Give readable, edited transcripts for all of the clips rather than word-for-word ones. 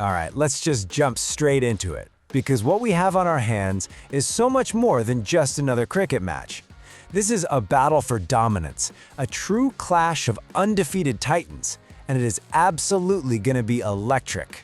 All right, let's just jump straight into it, because what we have on our hands is so much more than just another cricket match. This is a battle for dominance, a true clash of undefeated titans, and it is absolutely going to be electric.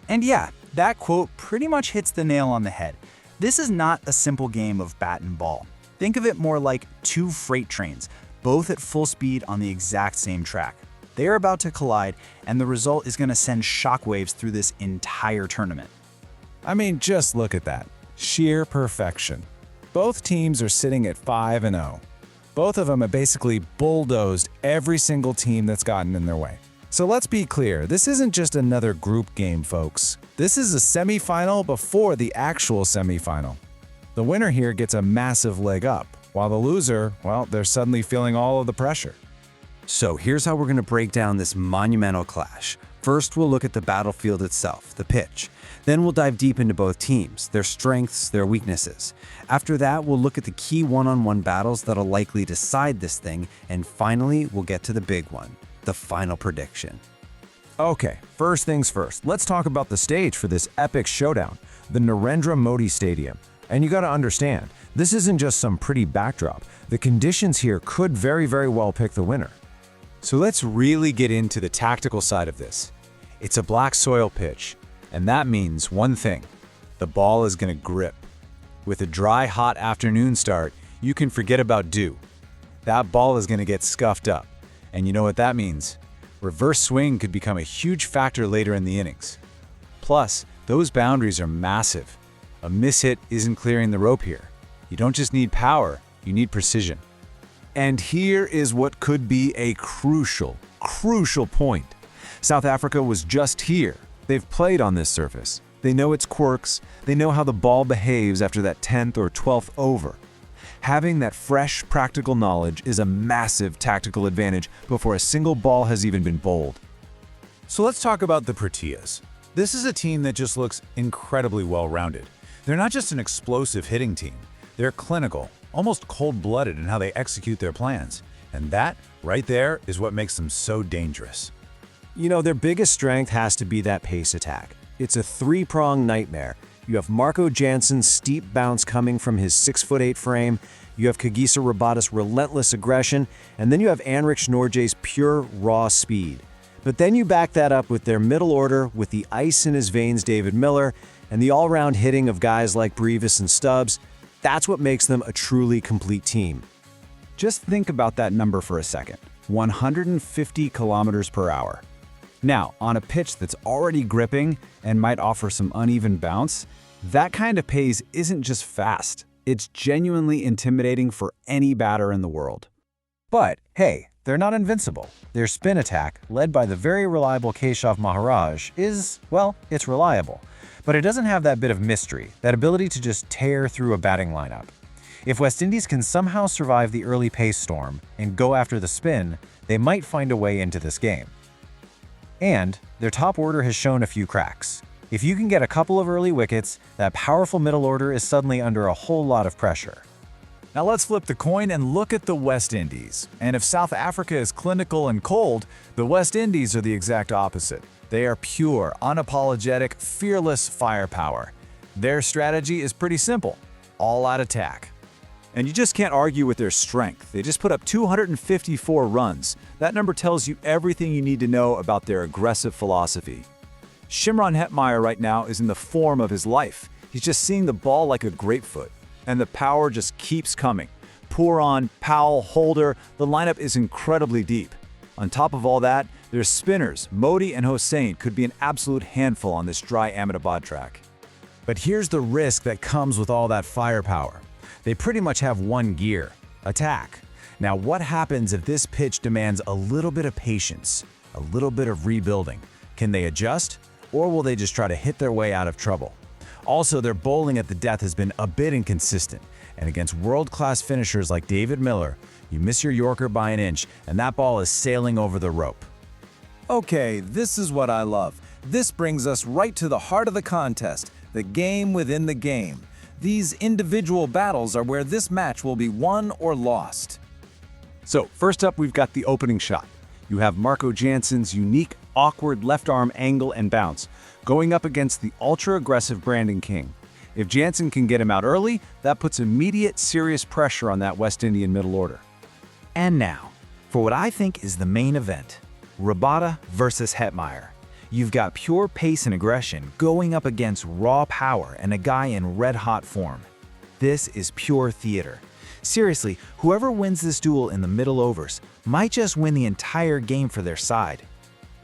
And yeah, that quote pretty much hits the nail on the head. This is not a simple game of bat and ball. Think of it more like two freight trains, both at full speed on the exact same track. They are about to collide, and the result is going to send shockwaves through this entire tournament. I mean, just look at that. Sheer perfection. Both teams are sitting at 5-0. Both of them have basically bulldozed every single team that's gotten in their way. So let's be clear, this isn't just another group game, folks. This is a semifinal before the actual semifinal. The winner here gets a massive leg up, while the loser, well, they're suddenly feeling all of the pressure. So here's how we're going to break down this monumental clash. First, we'll look at the battlefield itself, the pitch. Then we'll dive deep into both teams, their strengths, their weaknesses. After that, we'll look at the key one-on-one battles that'll likely decide this thing. And finally, we'll get to the big one, the final prediction. Okay, first things first, let's talk about the stage for this epic showdown, the Narendra Modi Stadium. And you gotta understand, this isn't just some pretty backdrop. The conditions here could very well pick the winner. So let's really get into the tactical side of this. It's a black soil pitch, and that means one thing: the ball is gonna grip. With a dry, hot afternoon start, you can forget about dew. That ball is gonna get scuffed up, and you know what that means? Reverse swing could become a huge factor later in the innings. Plus, those boundaries are massive. A mishit isn't clearing the rope here. You don't just need power, you need precision. And here is what could be a crucial point. South Africa was just here. They've played on this surface. They know its quirks. They know how the ball behaves after that 10th or 12th over. Having that fresh, practical knowledge is a massive tactical advantage before a single ball has even been bowled. So let's talk about the Proteas. This is a team that just looks incredibly well-rounded. They're not just an explosive hitting team. They're clinical, almost cold-blooded in how they execute their plans. And that, right there, is what makes them so dangerous. You know, their biggest strength has to be that pace attack. It's a three-pronged nightmare. You have Marco Jansen's steep bounce coming from his 6'8" frame, you have Kagiso Rabada's relentless aggression, and then you have Anrich Nortje's pure, raw speed. But then you back that up with their middle order, with the ice in his veins David Miller, and the all-round hitting of guys like Brevis and Stubbs. That's what makes them a truly complete team. Just think about that number for a second: 150 kilometers per hour. Now, on a pitch that's already gripping and might offer some uneven bounce, that kind of pace isn't just fast, it's genuinely intimidating for any batter in the world. But hey, they're not invincible. Their spin attack, led by the very reliable Keshav Maharaj, is, well, it's reliable. But it doesn't have that bit of mystery, that ability to just tear through a batting lineup. If West Indies can somehow survive the early pace storm and go after the spin, they might find a way into this game. And their top order has shown a few cracks. If you can get a couple of early wickets, that powerful middle order is suddenly under a whole lot of pressure. Now let's flip the coin and look at the West Indies. And if South Africa is clinical and cold, the West Indies are the exact opposite. They are pure, unapologetic, fearless firepower. Their strategy is pretty simple: all-out attack. And you just can't argue with their strength. They just put up 254 runs. That number tells you everything you need to know about their aggressive philosophy. Shimron Hetmyer right now is in the form of his life. He's just seeing the ball like a grapefruit. And the power just keeps coming. Pooran, Powell, Holder, the lineup is incredibly deep. On top of all that, their spinners, Motie and Hossain, could be an absolute handful on this dry Ahmedabad track. But here's the risk that comes with all that firepower. They pretty much have one gear: attack. Now, what happens if this pitch demands a little bit of patience, a little bit of rebuilding? Can they adjust, or will they just try to hit their way out of trouble? Also, their bowling at the death has been a bit inconsistent, and against world-class finishers like David Miller, you miss your Yorker by an inch, and that ball is sailing over the rope. Okay, this is what I love. This brings us right to the heart of the contest, the game within the game. These individual battles are where this match will be won or lost. So, first up, we've got the opening shot. You have Marco Jansen's unique awkward left arm angle and bounce, going up against the ultra-aggressive Brandon King. If Jansen can get him out early, that puts immediate serious pressure on that West Indian middle order. And now, for what I think is the main event, Rabada versus Hetmyer. You've got pure pace and aggression going up against raw power and a guy in red-hot form. This is pure theater. Seriously, whoever wins this duel in the middle overs might just win the entire game for their side.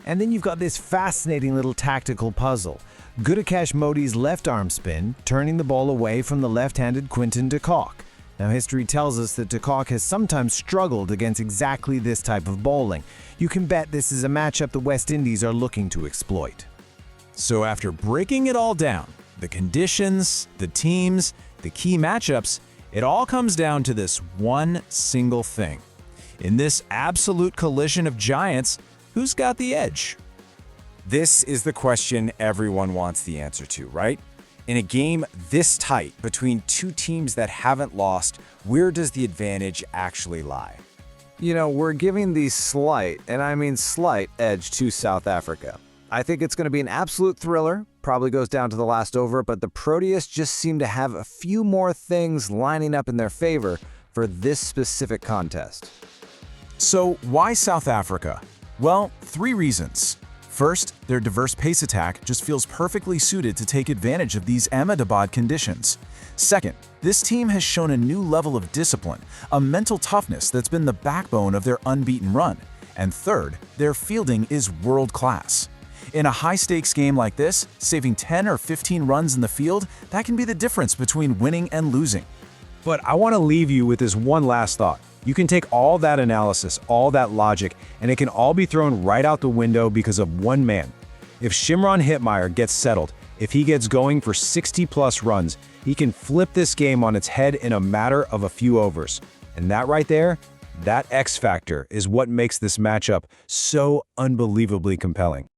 And then you've got this fascinating little tactical puzzle. Guttakash Modi's left arm spin, turning the ball away from the left-handed Quinton de Kock. Now, history tells us that de Kock has sometimes struggled against exactly this type of bowling. You can bet this is a matchup the West Indies are looking to exploit. So after breaking it all down, the conditions, the teams, the key matchups, it all comes down to this one single thing. In this absolute collision of giants, who's got the edge? This is the question everyone wants the answer to, right? In a game this tight between two teams that haven't lost, where does the advantage actually lie? You know, we're giving the slight, and I mean slight, edge to South Africa. I think it's going to be an absolute thriller, probably goes down to the last over, but the Proteas just seem to have a few more things lining up in their favor for this specific contest. So why South Africa? Well, 3 reasons. First, their diverse pace attack just feels perfectly suited to take advantage of these Ahmedabad conditions. Second, this team has shown a new level of discipline, a mental toughness that's been the backbone of their unbeaten run. And third, their fielding is world-class. In a high-stakes game like this, saving 10 or 15 runs in the field, that can be the difference between winning and losing. But I want to leave you with this one last thought. You can take all that analysis, all that logic, and it can all be thrown right out the window because of one man. If Shimron Hetmyer gets settled, if he gets going for 60-plus runs, he can flip this game on its head in a matter of a few overs. And that right there, that X factor is what makes this matchup so unbelievably compelling.